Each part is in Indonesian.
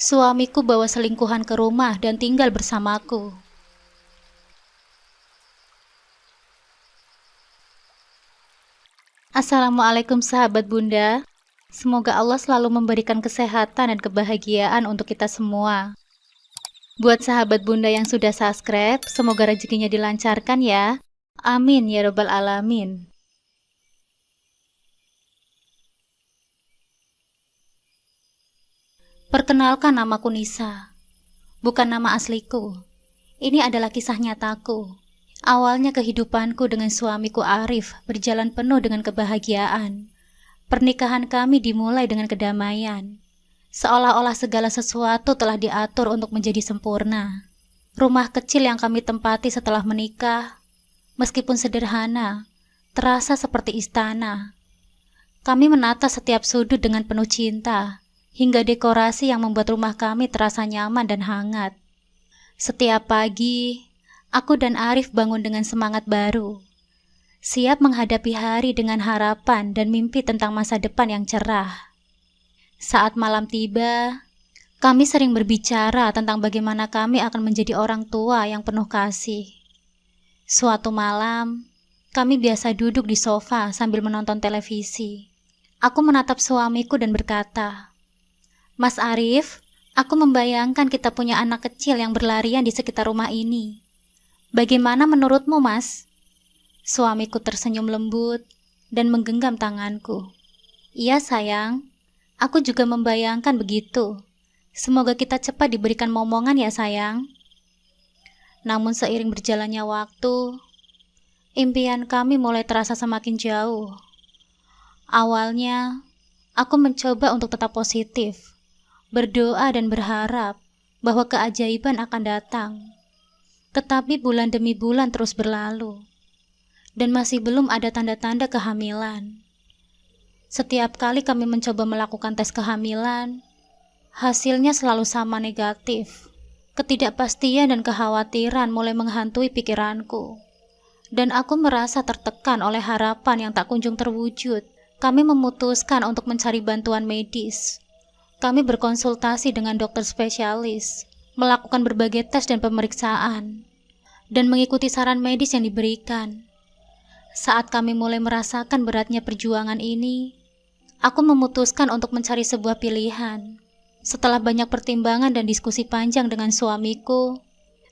Suamiku bawa selingkuhan ke rumah dan tinggal bersamaku. Assalamualaikum sahabat Bunda. Semoga Allah selalu memberikan kesehatan dan kebahagiaan untuk kita semua. Buat sahabat Bunda yang sudah subscribe, semoga rezekinya dilancarkan ya. Amin ya robbal alamin. Perkenalkan, namaku Nisa. Bukan nama asliku. Ini adalah kisah nyataku. Awalnya kehidupanku dengan suamiku Arif berjalan penuh dengan kebahagiaan. Pernikahan kami dimulai dengan kedamaian. Seolah-olah segala sesuatu telah diatur untuk menjadi sempurna. Rumah kecil yang kami tempati setelah menikah, meskipun sederhana, terasa seperti istana. Kami menata setiap sudut dengan penuh cinta, hingga dekorasi yang membuat rumah kami terasa nyaman dan hangat. Setiap pagi, aku dan Arif bangun dengan semangat baru, siap menghadapi hari dengan harapan dan mimpi tentang masa depan yang cerah. Saat malam tiba, kami sering berbicara tentang bagaimana kami akan menjadi orang tua yang penuh kasih. Suatu malam, kami biasa duduk di sofa sambil menonton televisi. Aku menatap suamiku dan berkata, "Mas Arif, aku membayangkan kita punya anak kecil yang berlarian di sekitar rumah ini. Bagaimana menurutmu, Mas?" Suamiku tersenyum lembut dan menggenggam tanganku. "Iya sayang, aku juga membayangkan begitu. Semoga kita cepat diberikan momongan ya sayang." Namun seiring berjalannya waktu, impian kami mulai terasa semakin jauh. Awalnya, aku mencoba untuk tetap positif, berdoa dan berharap bahwa keajaiban akan datang. Tetapi bulan demi bulan terus berlalu, dan masih belum ada tanda-tanda kehamilan. Setiap kali kami mencoba melakukan tes kehamilan, hasilnya selalu sama negatif. Ketidakpastian dan kekhawatiran mulai menghantui pikiranku, dan aku merasa tertekan oleh harapan yang tak kunjung terwujud. Kami memutuskan untuk mencari bantuan medis. Kami berkonsultasi dengan dokter spesialis, melakukan berbagai tes dan pemeriksaan, dan mengikuti saran medis yang diberikan. Saat kami mulai merasakan beratnya perjuangan ini, aku memutuskan untuk mencari sebuah pilihan. Setelah banyak pertimbangan dan diskusi panjang dengan suamiku,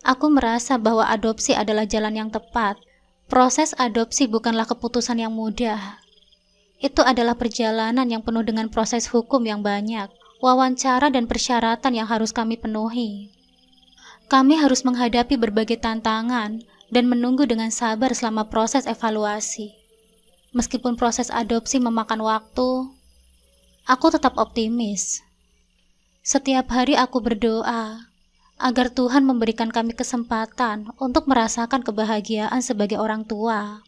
aku merasa bahwa adopsi adalah jalan yang tepat. Proses adopsi bukanlah keputusan yang mudah. Itu adalah perjalanan yang penuh dengan proses hukum yang banyak, wawancara dan persyaratan yang harus kami penuhi. Kami harus menghadapi berbagai tantangan dan menunggu dengan sabar selama proses evaluasi. Meskipun proses adopsi memakan waktu, aku tetap optimis. Setiap hari aku berdoa agar Tuhan memberikan kami kesempatan untuk merasakan kebahagiaan sebagai orang tua.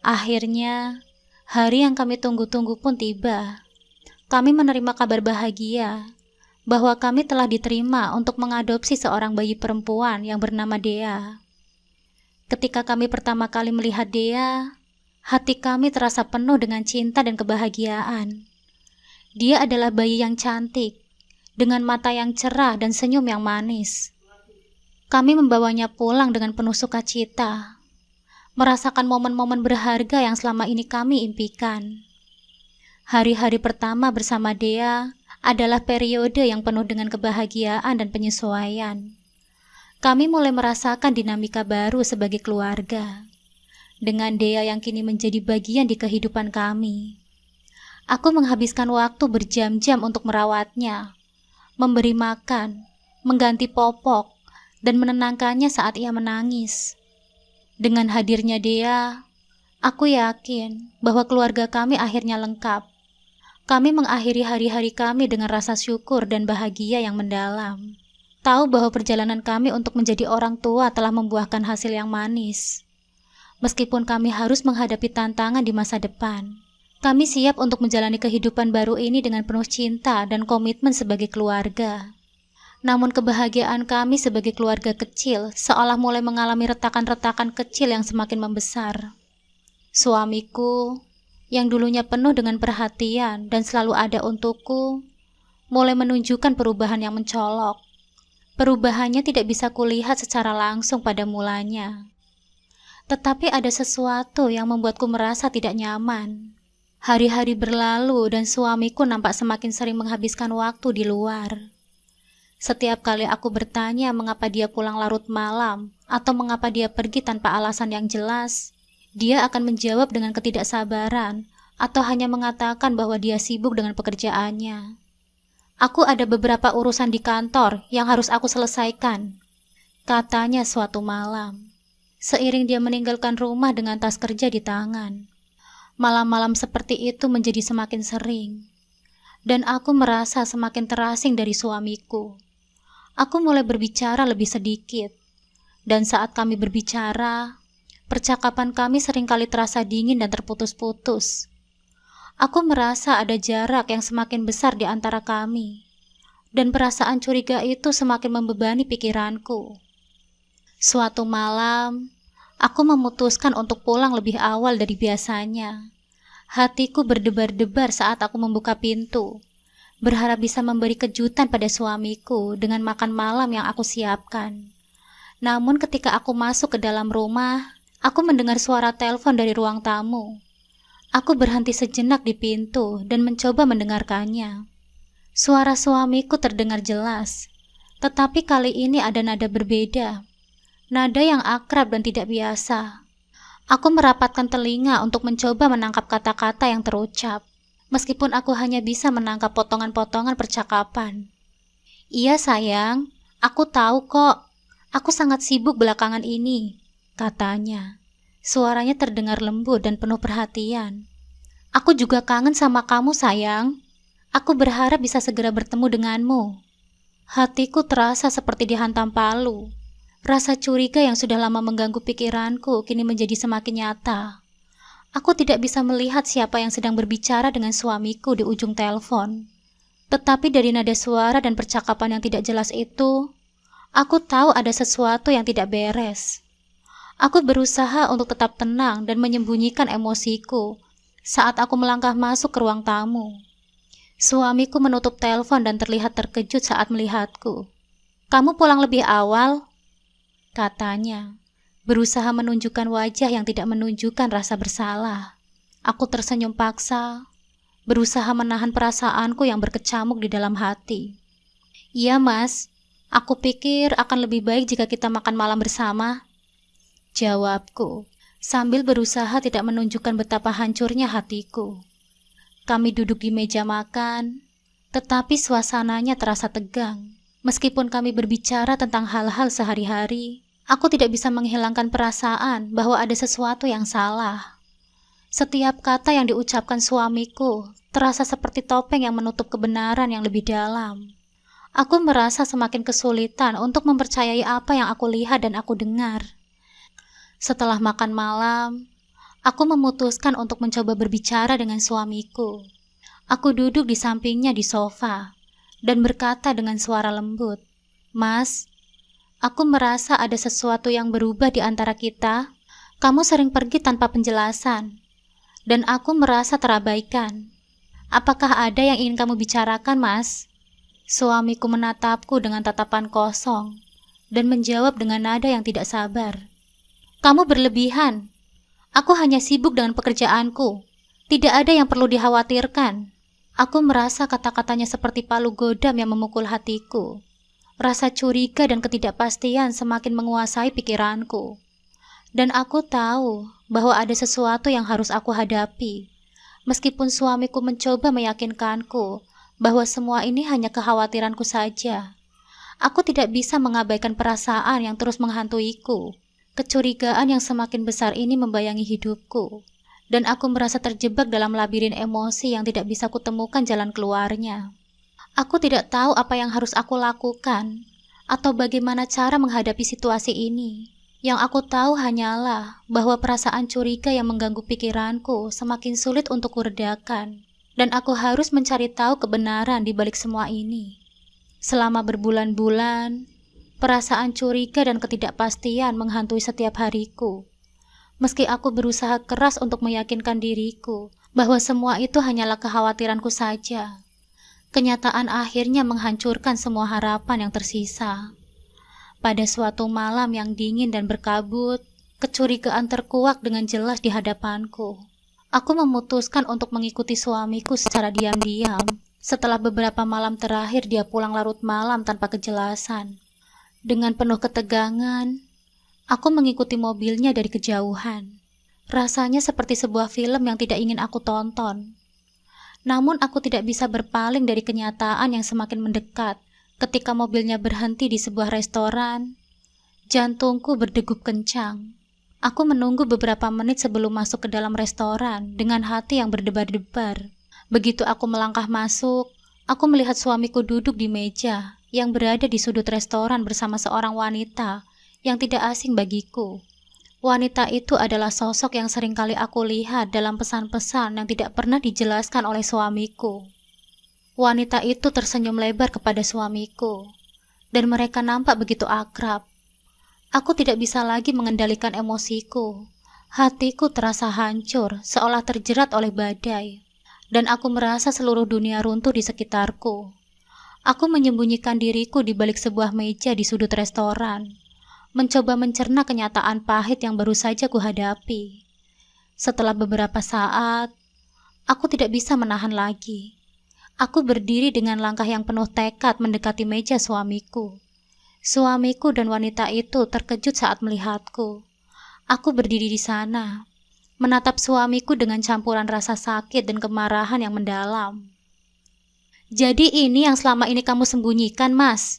Akhirnya, hari yang kami tunggu-tunggu pun tiba. Kami menerima kabar bahagia bahwa kami telah diterima untuk mengadopsi seorang bayi perempuan yang bernama Dea. Ketika kami pertama kali melihat Dea, hati kami terasa penuh dengan cinta dan kebahagiaan. Dia adalah bayi yang cantik, dengan mata yang cerah dan senyum yang manis. Kami membawanya pulang dengan penuh sukacita, merasakan momen-momen berharga yang selama ini kami impikan. Hari-hari pertama bersama Dea adalah periode yang penuh dengan kebahagiaan dan penyesuaian. Kami mulai merasakan dinamika baru sebagai keluarga, dengan Dea yang kini menjadi bagian di kehidupan kami. Aku menghabiskan waktu berjam-jam untuk merawatnya, memberi makan, mengganti popok, dan menenangkannya saat ia menangis. Dengan hadirnya Dea, aku yakin bahwa keluarga kami akhirnya lengkap. Kami mengakhiri hari-hari kami dengan rasa syukur dan bahagia yang mendalam. Tahu bahwa perjalanan kami untuk menjadi orang tua telah membuahkan hasil yang manis. Meskipun kami harus menghadapi tantangan di masa depan, kami siap untuk menjalani kehidupan baru ini dengan penuh cinta dan komitmen sebagai keluarga. Namun kebahagiaan kami sebagai keluarga kecil seolah mulai mengalami retakan-retakan kecil yang semakin membesar. Suamiku, yang dulunya penuh dengan perhatian dan selalu ada untukku, mulai menunjukkan perubahan yang mencolok. Perubahannya tidak bisa kulihat secara langsung pada mulanya. Tetapi ada sesuatu yang membuatku merasa tidak nyaman. Hari-hari berlalu dan suamiku nampak semakin sering menghabiskan waktu di luar. Setiap kali aku bertanya mengapa dia pulang larut malam atau mengapa dia pergi tanpa alasan yang jelas, dia akan menjawab dengan ketidaksabaran atau hanya mengatakan bahwa dia sibuk dengan pekerjaannya. Aku ada beberapa urusan di kantor yang harus aku selesaikan, katanya suatu malam, seiring dia meninggalkan rumah dengan tas kerja di tangan. Malam-malam seperti itu menjadi semakin sering, dan aku merasa semakin terasing dari suamiku. Aku mulai berbicara lebih sedikit, dan saat kami berbicara, percakapan kami seringkali terasa dingin dan terputus-putus. Aku merasa ada jarak yang semakin besar di antara kami, dan perasaan curiga itu semakin membebani pikiranku. Suatu malam, aku memutuskan untuk pulang lebih awal dari biasanya. Hatiku berdebar-debar saat aku membuka pintu, berharap bisa memberi kejutan pada suamiku dengan makan malam yang aku siapkan. Namun ketika aku masuk ke dalam rumah, aku mendengar suara telepon dari ruang tamu. Aku berhenti sejenak di pintu dan mencoba mendengarkannya. Suara suamiku terdengar jelas, tetapi kali ini ada nada berbeda. Nada yang akrab dan tidak biasa. Aku merapatkan telinga untuk mencoba menangkap kata-kata yang terucap, meskipun aku hanya bisa menangkap potongan-potongan percakapan. Iya sayang, aku tahu kok. Aku sangat sibuk belakangan ini, katanya. Suaranya terdengar lembut dan penuh perhatian. Aku juga kangen sama kamu sayang. Aku berharap bisa segera bertemu denganmu. Hatiku terasa seperti dihantam palu. Rasa curiga yang sudah lama mengganggu pikiranku kini menjadi semakin nyata. Aku tidak bisa melihat siapa yang sedang berbicara dengan suamiku di ujung telepon. Tetapi dari nada suara dan percakapan yang tidak jelas itu, aku tahu ada sesuatu yang tidak beres. Aku berusaha untuk tetap tenang dan menyembunyikan emosiku saat aku melangkah masuk ke ruang tamu. Suamiku menutup telepon dan terlihat terkejut saat melihatku. "Kamu pulang lebih awal?" katanya, berusaha menunjukkan wajah yang tidak menunjukkan rasa bersalah. Aku tersenyum paksa, berusaha menahan perasaanku yang berkecamuk di dalam hati. "Iya mas, aku pikir akan lebih baik jika kita makan malam bersama," jawabku, sambil berusaha tidak menunjukkan betapa hancurnya hatiku. Kami duduk di meja makan, tetapi suasananya terasa tegang. Meskipun kami berbicara tentang hal-hal sehari-hari, aku tidak bisa menghilangkan perasaan bahwa ada sesuatu yang salah. Setiap kata yang diucapkan suamiku terasa seperti topeng yang menutup kebenaran yang lebih dalam. Aku merasa semakin kesulitan untuk mempercayai apa yang aku lihat dan aku dengar. Setelah makan malam, aku memutuskan untuk mencoba berbicara dengan suamiku. Aku duduk di sampingnya di sofa dan berkata dengan suara lembut, "Mas, aku merasa ada sesuatu yang berubah di antara kita. Kamu sering pergi tanpa penjelasan, dan aku merasa terabaikan. Apakah ada yang ingin kamu bicarakan, Mas?" Suamiku menatapku dengan tatapan kosong dan menjawab dengan nada yang tidak sabar, "Kamu berlebihan. Aku hanya sibuk dengan pekerjaanku. Tidak ada yang perlu dikhawatirkan." Aku merasa kata-katanya seperti palu godam yang memukul hatiku. Rasa curiga dan ketidakpastian semakin menguasai pikiranku. Dan aku tahu bahwa ada sesuatu yang harus aku hadapi. Meskipun suamiku mencoba meyakinkanku bahwa semua ini hanya kekhawatiranku saja, aku tidak bisa mengabaikan perasaan yang terus menghantuiku. Kecurigaan yang semakin besar ini membayangi hidupku, dan aku merasa terjebak dalam labirin emosi yang tidak bisa kutemukan jalan keluarnya. Aku tidak tahu apa yang harus aku lakukan, atau bagaimana cara menghadapi situasi ini. Yang aku tahu hanyalah bahwa perasaan curiga yang mengganggu pikiranku semakin sulit untuk kuredakan, dan aku harus mencari tahu kebenaran di balik semua ini. Selama berbulan-bulan, perasaan curiga dan ketidakpastian menghantui setiap hariku. Meski aku berusaha keras untuk meyakinkan diriku bahwa semua itu hanyalah kekhawatiranku saja, Kenyataan akhirnya menghancurkan semua harapan yang tersisa. Pada suatu malam yang dingin dan berkabut, kecurigaan terkuak dengan jelas di hadapanku. Aku memutuskan untuk mengikuti suamiku secara diam-diam. Setelah beberapa malam terakhir dia pulang larut malam tanpa kejelasan. Dengan penuh ketegangan, aku mengikuti mobilnya dari kejauhan. Rasanya seperti sebuah film yang tidak ingin aku tonton. Namun aku tidak bisa berpaling dari kenyataan yang semakin mendekat. Ketika mobilnya berhenti di sebuah restoran, jantungku berdegup kencang. Aku menunggu beberapa menit sebelum masuk ke dalam restoran dengan hati yang berdebar-debar. Begitu aku melangkah masuk, aku melihat suamiku duduk di meja yang berada di sudut restoran bersama seorang wanita yang tidak asing bagiku. Wanita itu adalah sosok yang sering kali aku lihat dalam pesan-pesan yang tidak pernah dijelaskan oleh suamiku. Wanita itu tersenyum lebar kepada suamiku, dan mereka nampak begitu akrab. Aku tidak bisa lagi mengendalikan emosiku. Hatiku terasa hancur, seolah terjerat oleh badai, dan aku merasa seluruh dunia runtuh di sekitarku. Aku menyembunyikan diriku di balik sebuah meja di sudut restoran, mencoba mencerna kenyataan pahit yang baru saja kuhadapi. Setelah beberapa saat, aku tidak bisa menahan lagi. Aku berdiri dengan langkah yang penuh tekad mendekati meja suamiku. Suamiku dan wanita itu terkejut saat melihatku. Aku berdiri di sana, menatap suamiku dengan campuran rasa sakit dan kemarahan yang mendalam. "Jadi ini yang selama ini kamu sembunyikan, Mas?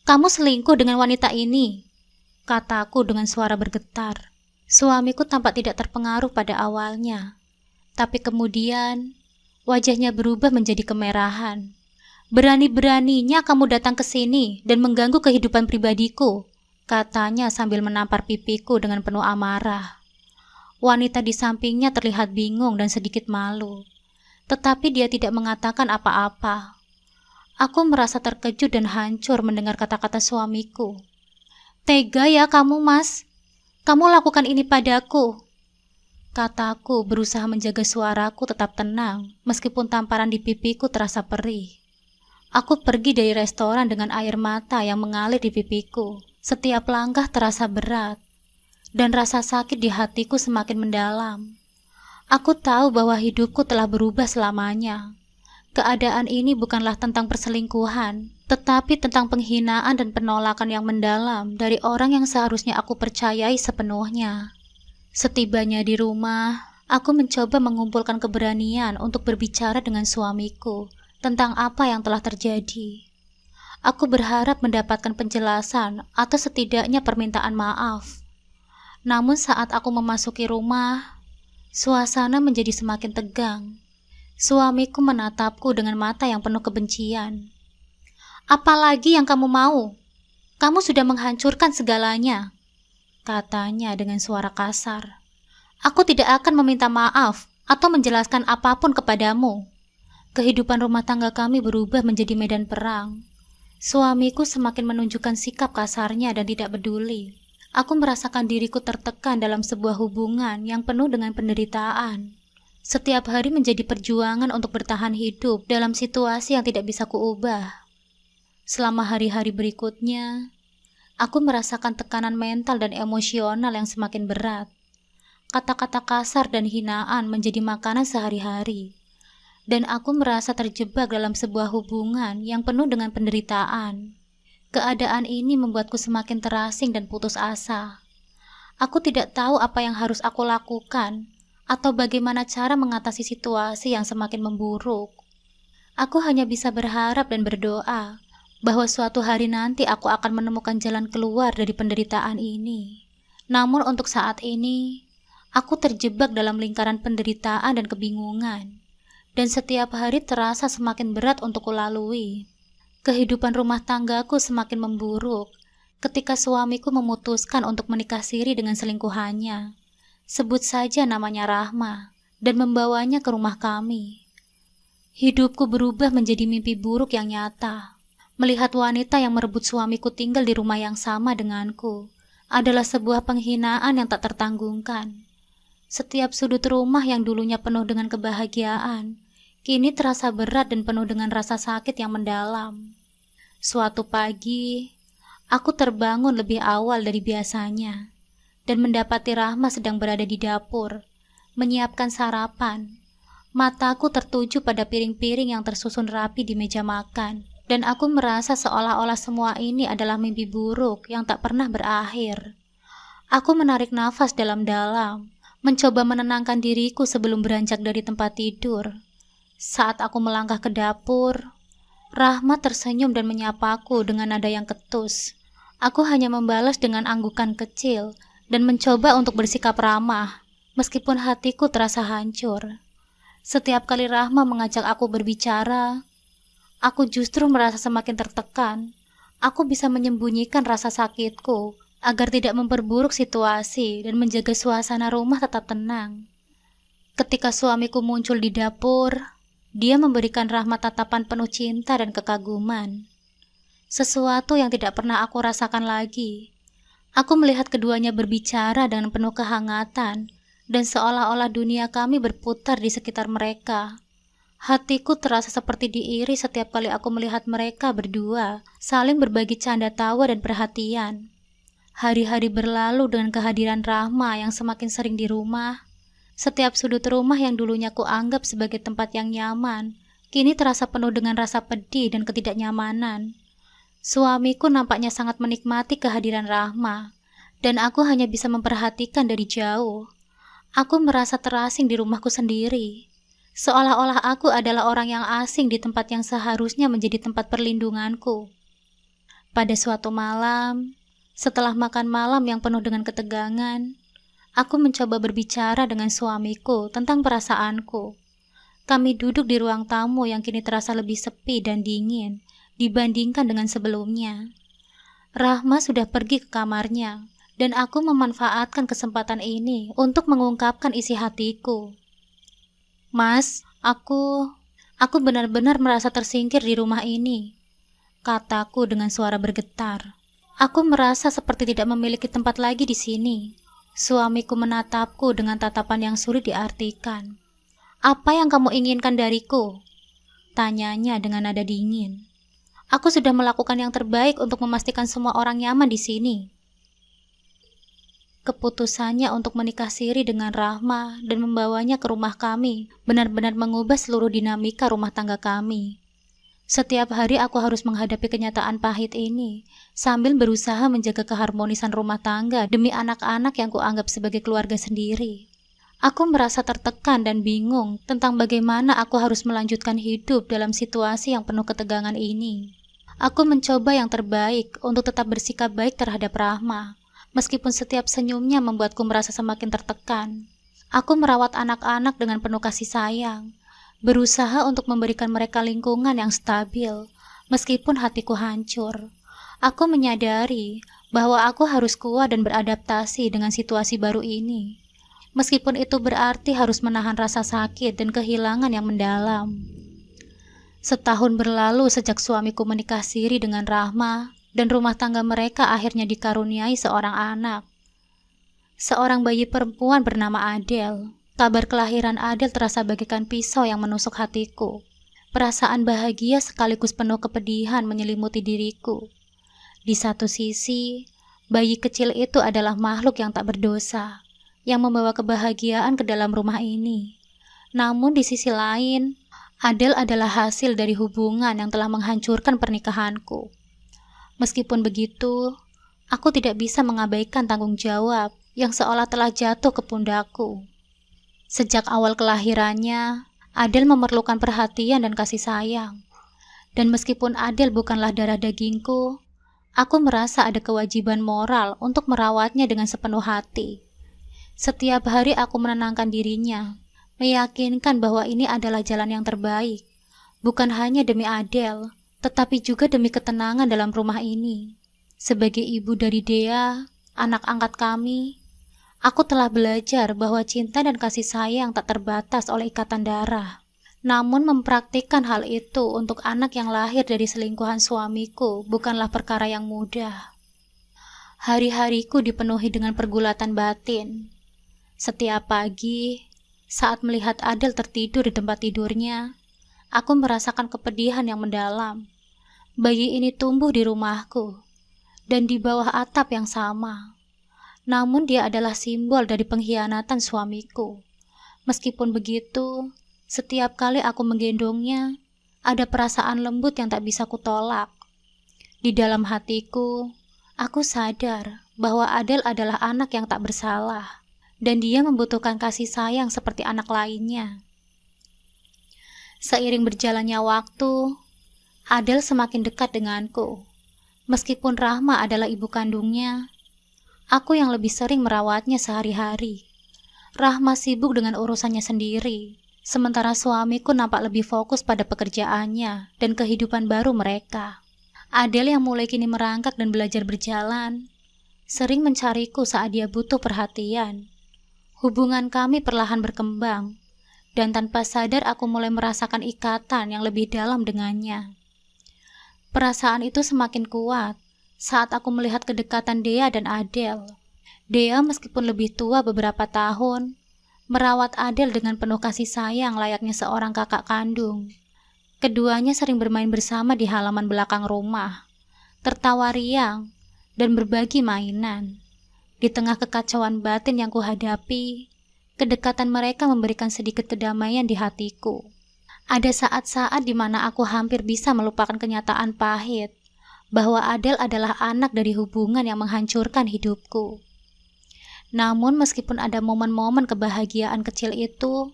Kamu selingkuh dengan wanita ini?" kataku dengan suara bergetar. Suamiku tampak tidak terpengaruh pada awalnya, tapi kemudian wajahnya berubah menjadi kemerahan. "Berani-beraninya kamu datang ke sini dan mengganggu kehidupan pribadiku," katanya sambil menampar pipiku dengan penuh amarah. Wanita di sampingnya terlihat bingung dan sedikit malu, tetapi dia tidak mengatakan apa-apa. Aku merasa terkejut dan hancur mendengar kata-kata suamiku. "Tega ya kamu, Mas? Kamu lakukan ini padaku," kataku berusaha menjaga suaraku tetap tenang meskipun tamparan di pipiku terasa perih. Aku pergi dari restoran dengan air mata yang mengalir di pipiku. Setiap langkah terasa berat, dan rasa sakit di hatiku semakin mendalam. Aku tahu bahwa hidupku telah berubah selamanya. Keadaan ini bukanlah tentang perselingkuhan, tetapi tentang penghinaan dan penolakan yang mendalam dari orang yang seharusnya aku percayai sepenuhnya. Setibanya di rumah, aku mencoba mengumpulkan keberanian untuk berbicara dengan suamiku tentang apa yang telah terjadi. Aku berharap mendapatkan penjelasan atau setidaknya permintaan maaf. Namun saat aku memasuki rumah, suasana menjadi semakin tegang. Suamiku menatapku dengan mata yang penuh kebencian. "Apalagi yang kamu mau? Kamu sudah menghancurkan segalanya," katanya dengan suara kasar. "Aku tidak akan meminta maaf atau menjelaskan apapun kepadamu." Kehidupan rumah tangga kami berubah menjadi medan perang. Suamiku semakin menunjukkan sikap kasarnya dan tidak peduli. Aku merasakan diriku tertekan dalam sebuah hubungan yang penuh dengan penderitaan. Setiap hari menjadi perjuangan untuk bertahan hidup dalam situasi yang tidak bisa kuubah. Selama hari-hari berikutnya, aku merasakan tekanan mental dan emosional yang semakin berat. Kata-kata kasar dan hinaan menjadi makanan sehari-hari, dan aku merasa terjebak dalam sebuah hubungan yang penuh dengan penderitaan. Keadaan ini membuatku semakin terasing dan putus asa. Aku tidak tahu apa yang harus aku lakukan atau bagaimana cara mengatasi situasi yang semakin memburuk. Aku hanya bisa berharap dan berdoa bahwa suatu hari nanti aku akan menemukan jalan keluar dari penderitaan ini. Namun untuk saat ini, aku terjebak dalam lingkaran penderitaan dan kebingungan, dan setiap hari terasa semakin berat untuk kulalui. Kehidupan rumah tanggaku semakin memburuk ketika suamiku memutuskan untuk menikah siri dengan selingkuhannya. Sebut saja namanya Rahma, dan membawanya ke rumah kami. Hidupku berubah menjadi mimpi buruk yang nyata. Melihat wanita yang merebut suamiku tinggal di rumah yang sama denganku adalah sebuah penghinaan yang tak tertanggungkan. Setiap sudut rumah yang dulunya penuh dengan kebahagiaan, kini terasa berat dan penuh dengan rasa sakit yang mendalam. Suatu pagi, aku terbangun lebih awal dari biasanya dan mendapati Rahma sedang berada di dapur, menyiapkan sarapan. Mataku tertuju pada piring-piring yang tersusun rapi di meja makan, dan aku merasa seolah-olah semua ini adalah mimpi buruk yang tak pernah berakhir. Aku menarik nafas dalam-dalam, mencoba menenangkan diriku sebelum beranjak dari tempat tidur. Saat aku melangkah ke dapur, Rahma tersenyum dan menyapaku dengan nada yang ketus. Aku hanya membalas dengan anggukan kecil dan mencoba untuk bersikap ramah, meskipun hatiku terasa hancur. Setiap kali Rahma mengajak aku berbicara, aku justru merasa semakin tertekan. Aku bisa menyembunyikan rasa sakitku agar tidak memperburuk situasi dan menjaga suasana rumah tetap tenang. Ketika suamiku muncul di dapur, dia memberikan Rahma tatapan penuh cinta dan kekaguman. Sesuatu yang tidak pernah aku rasakan lagi. Aku melihat keduanya berbicara dengan penuh kehangatan, dan seolah-olah dunia kami berputar di sekitar mereka. Hatiku terasa seperti diiris setiap kali aku melihat mereka berdua saling berbagi canda tawa dan perhatian. Hari-hari berlalu dengan kehadiran Rahma yang semakin sering di rumah. Setiap sudut rumah yang dulunya kuanggap sebagai tempat yang nyaman, kini terasa penuh dengan rasa pedih dan ketidaknyamanan. Suamiku nampaknya sangat menikmati kehadiran Rahma, dan aku hanya bisa memperhatikan dari jauh. Aku merasa terasing di rumahku sendiri, seolah-olah aku adalah orang yang asing di tempat yang seharusnya menjadi tempat perlindunganku. Pada suatu malam, setelah makan malam yang penuh dengan ketegangan, aku mencoba berbicara dengan suamiku tentang perasaanku. Kami duduk di ruang tamu yang kini terasa lebih sepi dan dingin dibandingkan dengan sebelumnya. Rahma sudah pergi ke kamarnya, dan aku memanfaatkan kesempatan ini untuk mengungkapkan isi hatiku. "Mas, aku benar-benar merasa tersingkir di rumah ini," kataku dengan suara bergetar. "Aku merasa seperti tidak memiliki tempat lagi di sini." Suamiku menatapku dengan tatapan yang sulit diartikan. "Apa yang kamu inginkan dariku?" tanyanya dengan nada dingin. "Aku sudah melakukan yang terbaik untuk memastikan semua orang nyaman di sini." Keputusannya untuk menikah siri dengan Rahma dan membawanya ke rumah kami benar-benar mengubah seluruh dinamika rumah tangga kami. Setiap hari aku harus menghadapi kenyataan pahit ini, sambil berusaha menjaga keharmonisan rumah tangga demi anak-anak yang kuanggap sebagai keluarga sendiri. Aku merasa tertekan dan bingung tentang bagaimana aku harus melanjutkan hidup dalam situasi yang penuh ketegangan ini. Aku mencoba yang terbaik untuk tetap bersikap baik terhadap Rahma, meskipun setiap senyumnya membuatku merasa semakin tertekan. Aku merawat anak-anak dengan penuh kasih sayang, berusaha untuk memberikan mereka lingkungan yang stabil, meskipun hatiku hancur. Aku menyadari bahwa aku harus kuat dan beradaptasi dengan situasi baru ini, meskipun itu berarti harus menahan rasa sakit dan kehilangan yang mendalam. Setahun berlalu sejak suamiku menikah siri dengan Rahma, dan rumah tangga mereka akhirnya dikaruniai seorang anak. Seorang bayi perempuan bernama Adele. Kabar kelahiran Adele terasa bagaikan pisau yang menusuk hatiku. Perasaan bahagia sekaligus penuh kepedihan menyelimuti diriku. Di satu sisi, bayi kecil itu adalah makhluk yang tak berdosa, yang membawa kebahagiaan ke dalam rumah ini. Namun di sisi lain, Adele adalah hasil dari hubungan yang telah menghancurkan pernikahanku. Meskipun begitu, aku tidak bisa mengabaikan tanggung jawab yang seolah telah jatuh ke pundakku. Sejak awal kelahirannya, Adele memerlukan perhatian dan kasih sayang. Dan meskipun Adele bukanlah darah dagingku, aku merasa ada kewajiban moral untuk merawatnya dengan sepenuh hati. Setiap hari aku menenangkan dirinya, meyakinkan bahwa ini adalah jalan yang terbaik, bukan hanya demi Adele, tetapi juga demi ketenangan dalam rumah ini. Sebagai ibu dari Dea, anak angkat kami, aku telah belajar bahwa cinta dan kasih sayang tak terbatas oleh ikatan darah. Namun mempraktikkan hal itu untuk anak yang lahir dari selingkuhan suamiku bukanlah perkara yang mudah. Hari-hariku dipenuhi dengan pergulatan batin. Setiap pagi, saat melihat Adele tertidur di tempat tidurnya, Aku merasakan kepedihan yang mendalam. Bayi ini tumbuh di rumahku dan di bawah atap yang sama. Namun dia adalah simbol dari pengkhianatan suamiku. Meskipun begitu, setiap kali aku menggendongnya, ada perasaan lembut yang tak bisa kutolak. Di dalam hatiku, aku sadar bahwa Adele adalah anak yang tak bersalah, dan dia membutuhkan kasih sayang seperti anak lainnya. Seiring berjalannya waktu, Adele semakin dekat denganku. Meskipun Rahma adalah ibu kandungnya, aku yang lebih sering merawatnya sehari-hari. Rahma sibuk dengan urusannya sendiri, sementara suamiku nampak lebih fokus pada pekerjaannya dan kehidupan baru mereka. Adele yang mulai kini merangkak dan belajar berjalan, sering mencariku saat dia butuh perhatian. Hubungan kami perlahan berkembang, dan tanpa sadar aku mulai merasakan ikatan yang lebih dalam dengannya. Perasaan itu semakin kuat saat aku melihat kedekatan Dea dan Adele. Dea meskipun lebih tua beberapa tahun, merawat Adele dengan penuh kasih sayang layaknya seorang kakak kandung. Keduanya sering bermain bersama di halaman belakang rumah, tertawa riang, dan berbagi mainan. Di tengah kekacauan batin yang kuhadapi, kedekatan mereka memberikan sedikit kedamaian di hatiku. Ada saat-saat di mana aku hampir bisa melupakan kenyataan pahit, bahwa Adele adalah anak dari hubungan yang menghancurkan hidupku. Namun meskipun ada momen-momen kebahagiaan kecil itu,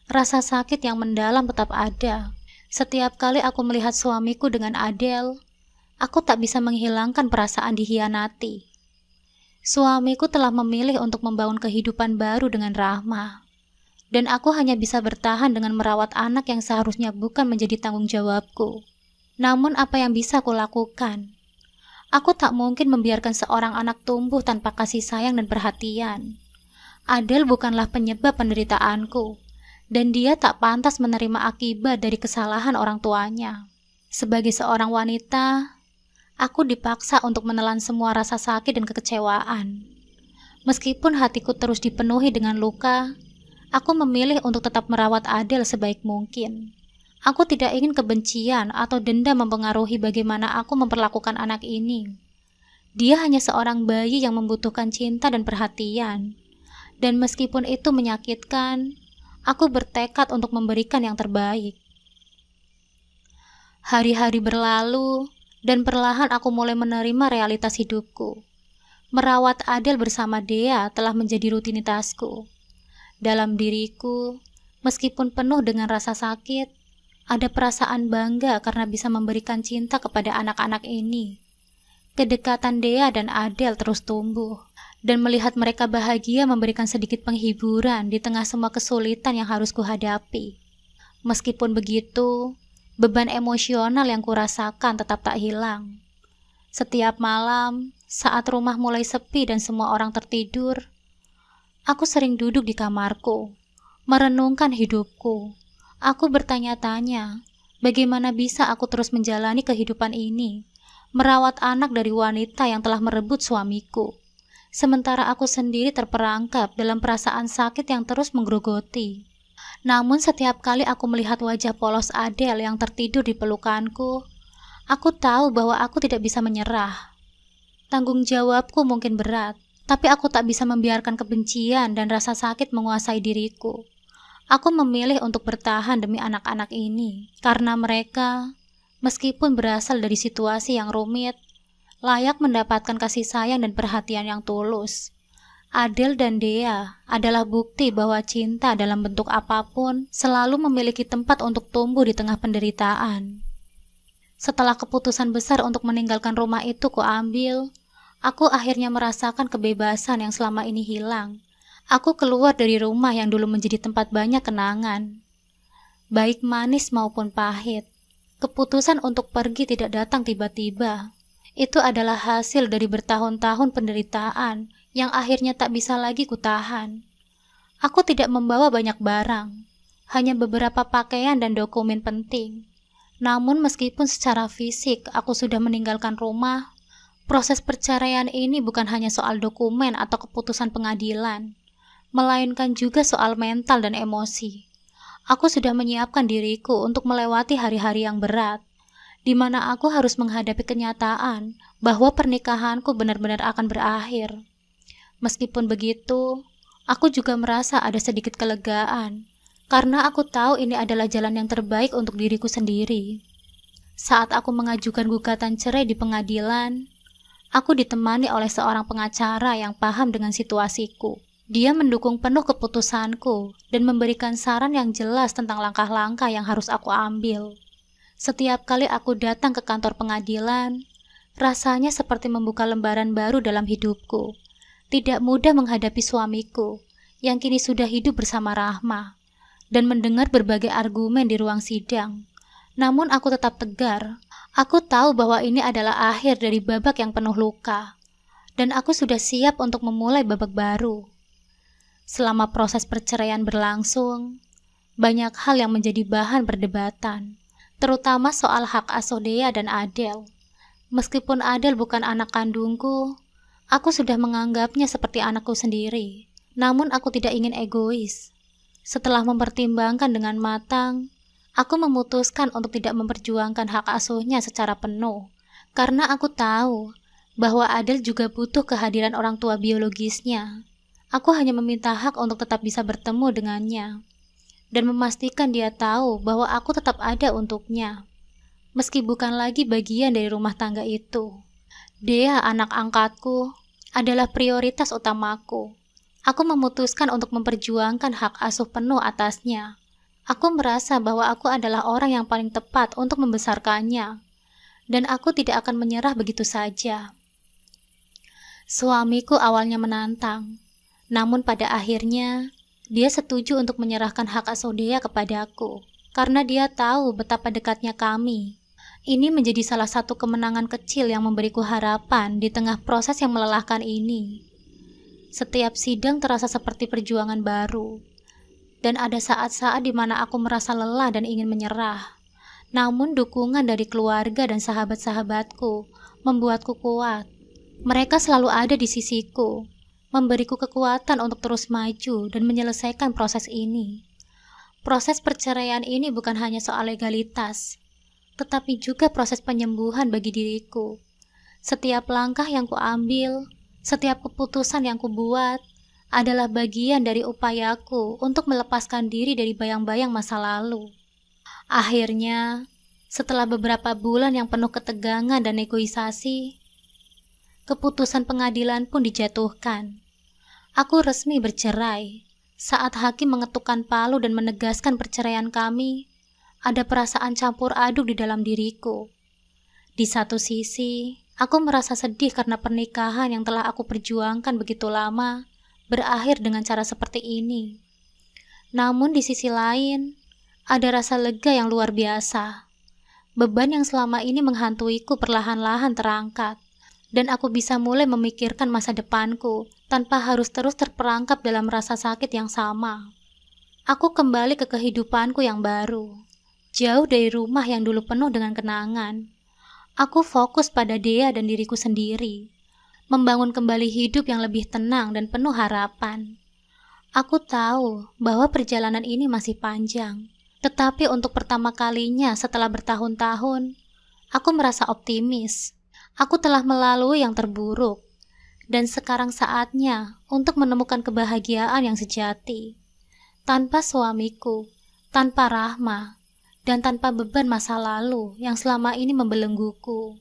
rasa sakit yang mendalam tetap ada. Setiap kali aku melihat suamiku dengan Adele, aku tak bisa menghilangkan perasaan dikhianati. Suamiku telah memilih untuk membangun kehidupan baru dengan Rahma, dan aku hanya bisa bertahan dengan merawat anak yang seharusnya bukan menjadi tanggung jawabku. Namun apa yang bisa kulakukan? Aku tak mungkin membiarkan seorang anak tumbuh tanpa kasih sayang dan perhatian. Adele bukanlah penyebab penderitaanku, dan dia tak pantas menerima akibat dari kesalahan orang tuanya. Sebagai seorang wanita, aku dipaksa untuk menelan semua rasa sakit dan kekecewaan. Meskipun hatiku terus dipenuhi dengan luka, aku memilih untuk tetap merawat Adele sebaik mungkin. Aku tidak ingin kebencian atau dendam mempengaruhi bagaimana aku memperlakukan anak ini. Dia hanya seorang bayi yang membutuhkan cinta dan perhatian. Dan meskipun itu menyakitkan, aku bertekad untuk memberikan yang terbaik. Hari-hari berlalu, dan perlahan aku mulai menerima realitas hidupku. Merawat Adele bersama Dea telah menjadi rutinitasku. Dalam diriku, meskipun penuh dengan rasa sakit, ada perasaan bangga karena bisa memberikan cinta kepada anak-anak ini. Kedekatan Dea dan Adele terus tumbuh, dan melihat mereka bahagia memberikan sedikit penghiburan di tengah semua kesulitan yang harus kuhadapi. Meskipun begitu, beban emosional yang kurasakan tetap tak hilang. Setiap malam, saat rumah mulai sepi dan semua orang tertidur, aku sering duduk di kamarku, merenungkan hidupku. Aku bertanya-tanya, bagaimana bisa aku terus menjalani kehidupan ini, merawat anak dari wanita yang telah merebut suamiku, sementara aku sendiri terperangkap dalam perasaan sakit yang terus menggerogoti. Namun setiap kali aku melihat wajah polos Adele yang tertidur di pelukanku, aku tahu bahwa aku tidak bisa menyerah. Tanggung jawabku mungkin berat, tapi aku tak bisa membiarkan kebencian dan rasa sakit menguasai diriku. Aku memilih untuk bertahan demi anak-anak ini, karena mereka, meskipun berasal dari situasi yang rumit, layak mendapatkan kasih sayang dan perhatian yang tulus. Adele dan Dea adalah bukti bahwa cinta dalam bentuk apapun selalu memiliki tempat untuk tumbuh di tengah penderitaan. Setelah keputusan besar untuk meninggalkan rumah itu kuambil, aku akhirnya merasakan kebebasan yang selama ini hilang. Aku keluar dari rumah yang dulu menjadi tempat banyak kenangan. Baik manis maupun pahit, keputusan untuk pergi tidak datang tiba-tiba. Itu adalah hasil dari bertahun-tahun penderitaan yang akhirnya tak bisa lagi kutahan. Aku tidak membawa banyak barang, hanya beberapa pakaian dan dokumen penting. Namun meskipun secara fisik aku sudah meninggalkan rumah, proses perceraian ini bukan hanya soal dokumen atau keputusan pengadilan, melainkan juga soal mental dan emosi. Aku sudah menyiapkan diriku untuk melewati hari-hari yang berat, di mana aku harus menghadapi kenyataan bahwa pernikahanku benar-benar akan berakhir. Meskipun begitu, aku juga merasa ada sedikit kelegaan, karena aku tahu ini adalah jalan yang terbaik untuk diriku sendiri. Saat aku mengajukan gugatan cerai di pengadilan, aku ditemani oleh seorang pengacara yang paham dengan situasiku. Dia mendukung penuh keputusanku dan memberikan saran yang jelas tentang langkah-langkah yang harus aku ambil. Setiap kali aku datang ke kantor pengadilan, rasanya seperti membuka lembaran baru dalam hidupku. Tidak mudah menghadapi suamiku, yang kini sudah hidup bersama Rahma, dan mendengar berbagai argumen di ruang sidang. Namun aku tetap tegar. Aku tahu bahwa ini adalah akhir dari babak yang penuh luka, dan aku sudah siap untuk memulai babak baru. Selama proses perceraian berlangsung, banyak hal yang menjadi bahan perdebatan, terutama soal hak asuh Dea dan Adel. Meskipun Adel bukan anak kandungku, aku sudah menganggapnya seperti anakku sendiri. Namun aku tidak ingin egois. Setelah mempertimbangkan dengan matang, aku memutuskan untuk tidak memperjuangkan hak asuhnya secara penuh, karena aku tahu bahwa Adel juga butuh kehadiran orang tua biologisnya. Aku hanya meminta hak untuk tetap bisa bertemu dengannya, dan memastikan dia tahu bahwa aku tetap ada untuknya, meski bukan lagi bagian dari rumah tangga itu. Dea, anak angkatku, adalah prioritas utamaku. Aku memutuskan untuk memperjuangkan hak asuh penuh atasnya. Aku merasa bahwa aku adalah orang yang paling tepat untuk membesarkannya, dan aku tidak akan menyerah begitu saja. Suamiku awalnya menantang, namun pada akhirnya dia setuju untuk menyerahkan hak asuh Dea kepadaku, karena dia tahu betapa dekatnya kami. Ini menjadi salah satu kemenangan kecil yang memberiku harapan di tengah proses yang melelahkan ini. Setiap sidang terasa seperti perjuangan baru, dan ada saat-saat di mana aku merasa lelah dan ingin menyerah. Namun dukungan dari keluarga dan sahabat-sahabatku membuatku kuat. Mereka selalu ada di sisiku, memberiku kekuatan untuk terus maju dan menyelesaikan proses ini. Proses perceraian ini bukan hanya soal legalitas, tetapi juga proses penyembuhan bagi diriku. Setiap langkah yang kuambil, setiap keputusan yang kubuat, adalah bagian dari upayaku untuk melepaskan diri dari bayang-bayang masa lalu. Akhirnya, setelah beberapa bulan yang penuh ketegangan dan negosiasi, keputusan pengadilan pun dijatuhkan. Aku resmi bercerai. Saat hakim mengetukkan palu dan menegaskan perceraian kami, ada perasaan campur aduk di dalam diriku. Di satu sisi, aku merasa sedih karena pernikahan yang telah aku perjuangkan begitu lama berakhir dengan cara seperti ini. Namun di sisi lain, ada rasa lega yang luar biasa. Beban yang selama ini menghantuiku perlahan-lahan terangkat, dan aku bisa mulai memikirkan masa depanku tanpa harus terus terperangkap dalam rasa sakit yang sama. Aku kembali ke kehidupanku yang baru, jauh dari rumah yang dulu penuh dengan kenangan. Aku fokus pada Dea dan diriku sendiri, membangun kembali hidup yang lebih tenang dan penuh harapan. Aku tahu bahwa perjalanan ini masih panjang, tetapi untuk pertama kalinya setelah bertahun-tahun, aku merasa optimis. Aku telah melalui yang terburuk, dan sekarang saatnya untuk menemukan kebahagiaan yang sejati. Tanpa suamiku, tanpa Rahma, dan tanpa beban masa lalu yang selama ini membelengguku.